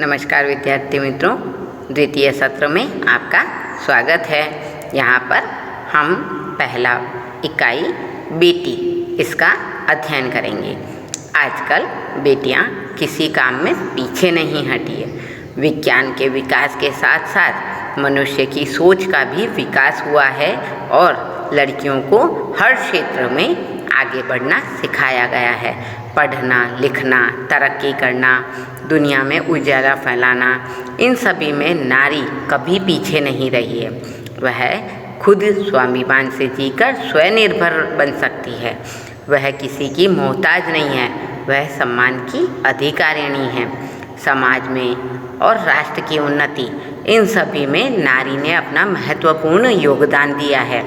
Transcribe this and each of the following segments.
नमस्कार विद्यार्थी मित्रों, द्वितीय सत्र में आपका स्वागत है। यहाँ पर हम पहला इकाई बेटी इसका अध्ययन करेंगे। आजकल बेटियाँ किसी काम में पीछे नहीं हटी है। विज्ञान के विकास के साथ साथ मनुष्य की सोच का भी विकास हुआ है और लड़कियों को हर क्षेत्र में आगे बढ़ना सिखाया गया है। पढ़ना, लिखना, तरक्की करना, दुनिया में उजाला फैलाना, इन सभी में नारी कभी पीछे नहीं रही है। वह खुद स्वाभिमान से जीकर स्वनिर्भर बन सकती है। वह किसी की मोहताज नहीं है, वह सम्मान की अधिकारिणी है। समाज में और राष्ट्र की उन्नति, इन सभी में नारी ने अपना महत्वपूर्ण योगदान दिया है।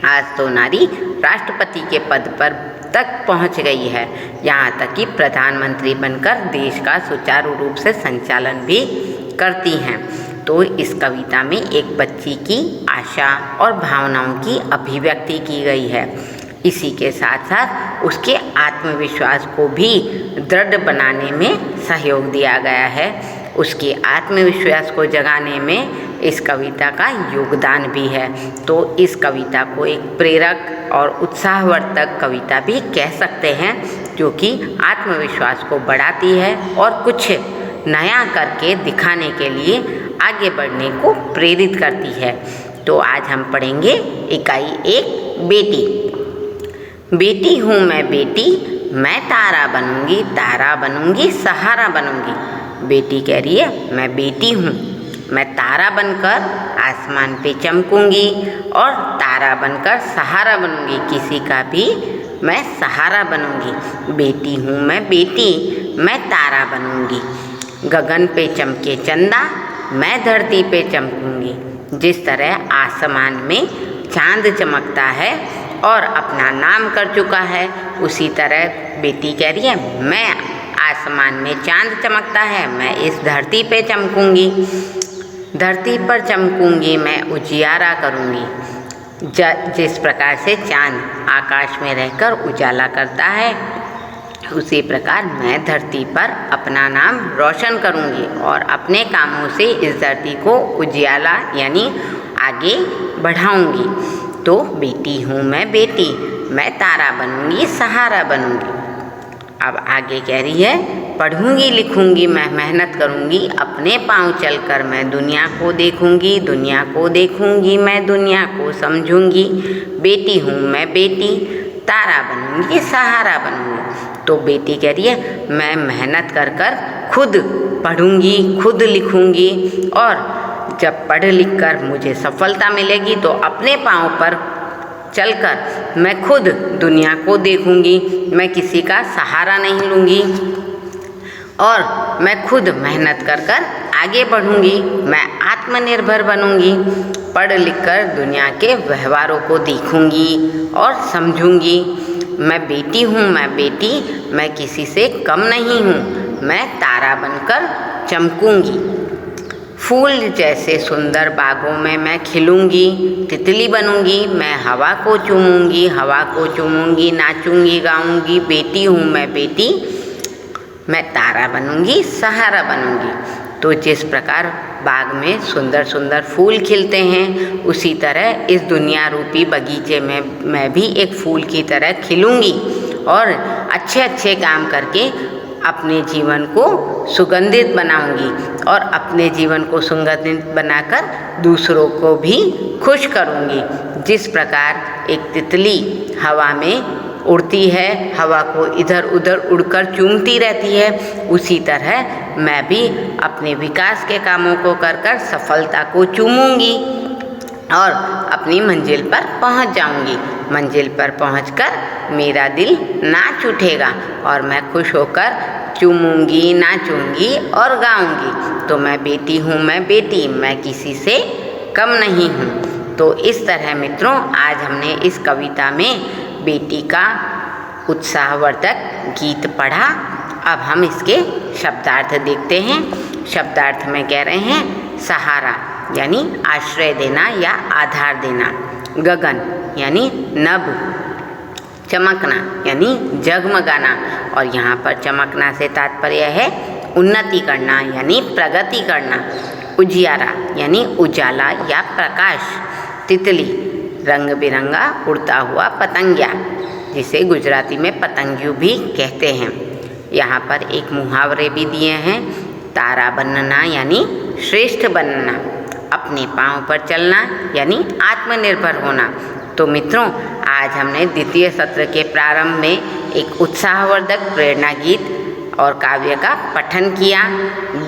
आज तो नारी राष्ट्रपति के पद पर तक पहुंच गई है, यहाँ तक कि प्रधानमंत्री बनकर देश का सुचारू रूप से संचालन भी करती हैं। तो इस कविता में एक बच्ची की आशा और भावनाओं की अभिव्यक्ति की गई है। इसी के साथ साथ उसके आत्मविश्वास को भी दृढ़ बनाने में सहयोग दिया गया है। उसके आत्मविश्वास को जगाने में इस कविता का योगदान भी है। तो इस कविता को एक प्रेरक और उत्साहवर्धक कविता भी कह सकते हैं, जो कि आत्मविश्वास को बढ़ाती है और कुछ नया करके दिखाने के लिए आगे बढ़ने को प्रेरित करती है। तो आज हम पढ़ेंगे इकाई 1 बेटी। बेटी हूँ मैं बेटी, मैं तारा बनूंगी, तारा बनूंगी, सहारा बनूंगी। बेटी कह रही है मैं बेटी हूँ, मैं तारा बनकर आसमान पे चमकूंगी और तारा बनकर सहारा बनूंगी, किसी का भी मैं सहारा बनूंगी। बेटी हूँ मैं बेटी, मैं तारा बनूंगी। गगन पे चमके चंदा, मैं धरती पे चमकूंगी। जिस तरह आसमान में चांद चमकता है और अपना नाम कर चुका है, उसी तरह बेटी कह रही है मैं आसमान में चांद चमकता है, मैं इस धरती पे चमकूंगी। धरती पर चमकूंगी, मैं उजियारा करूंगी। जिस प्रकार से चांद आकाश में रहकर उजाला करता है, उसी प्रकार मैं धरती पर अपना नाम रोशन करूंगी और अपने कामों से इस धरती को उजियाला यानी आगे बढ़ाऊंगी। तो बेटी हूँ मैं बेटी, मैं तारा बनूंगी, सहारा बनूंगी। अब आगे कह रही है पढ़ूंगी लिखूंगी, मैं मेहनत करूंगी, अपने पाँव चलकर मैं दुनिया को देखूंगी, दुनिया को देखूंगी, मैं दुनिया को समझूंगी। बेटी हूँ मैं बेटी, तारा बनूंगी, सहारा बनूंगी। तो बेटी कह रही है मैं मेहनत कर कर खुद पढ़ूंगी, खुद लिखूंगी और जब पढ़ लिख कर मुझे सफलता मिलेगी तो अपने पाँव पर चलकर मैं खुद दुनिया को देखूंगी। मैं किसी का सहारा नहीं लूँगी और मैं खुद मेहनत कर कर आगे बढ़ूंगी। मैं आत्मनिर्भर बनूंगी। पढ़ लिख कर दुनिया के व्यवहारों को देखूंगी और समझूंगी। मैं बेटी हूँ मैं बेटी, मैं किसी से कम नहीं हूँ, मैं तारा बनकर चमकूंगी। फूल जैसे सुंदर बागों में मैं खिलूंगी, तितली बनूंगी, मैं हवा को चूमूंगी, हवा को चूमूंगी, नाचूंगी, गाऊंगी। बेटी हूँ मैं बेटी, मैं तारा बनूंगी, सहारा बनूंगी। तो जिस प्रकार बाग में सुंदर सुंदर फूल खिलते हैं, उसी तरह इस दुनिया रूपी बगीचे में मैं भी एक फूल की तरह खिलूंगी और अच्छे अच्छे काम करके अपने जीवन को सुगंधित बनाऊंगी और अपने जीवन को सुगंधित बनाकर दूसरों को भी खुश करूंगी। जिस प्रकार एक तितली हवा में उड़ती है, हवा को इधर उधर उड़कर चूमती रहती है, उसी तरह मैं भी अपने विकास के कामों को कर कर सफलता को चूमूंगी और अपनी मंजिल पर पहुंच जाऊंगी। मंजिल पर पहुंचकर मेरा दिल नाच उठेगा और मैं खुश होकर चूमूंगी, नाचूंगी और गाऊंगी। तो मैं बेटी हूँ मैं बेटी, मैं किसी से कम नहीं हूँ। तो इस तरह मित्रों आज हमने इस कविता में बेटी का उत्साहवर्धक गीत पढ़ा। अब हम इसके शब्दार्थ देखते हैं। शब्दार्थ में कह रहे हैं सहारा यानी आश्रय देना या आधार देना, गगन यानी नभ, चमकना यानी जगमगाना, और यहाँ पर चमकना से तात्पर्य है उन्नति करना यानी प्रगति करना। उजियारा यानी उजाला या प्रकाश। तितली रंग बिरंगा उड़ता हुआ पतंगिया, जिसे गुजराती में पतंगियों भी कहते हैं। यहाँ पर एक मुहावरे भी दिए हैं। तारा बनना यानी श्रेष्ठ बनना, अपने पाँव पर चलना यानी आत्मनिर्भर होना। तो मित्रों, आज हमने द्वितीय सत्र के प्रारंभ में एक उत्साहवर्धक प्रेरणा गीत और काव्य का पठन किया,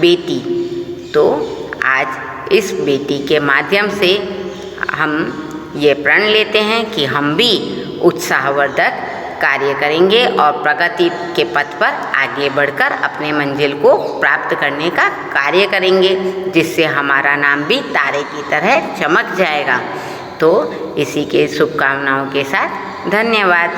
बेटी। तो आज इस बेटी के माध्यम से हम ये प्रण लेते हैं कि हम भी उत्साहवर्धक कार्य करेंगे और प्रगति के पथ पर आगे बढ़कर अपने मंजिल को प्राप्त करने का कार्य करेंगे, जिससे हमारा नाम भी तारे की तरह चमक जाएगा। तो इसी के शुभकामनाओं के साथ धन्यवाद।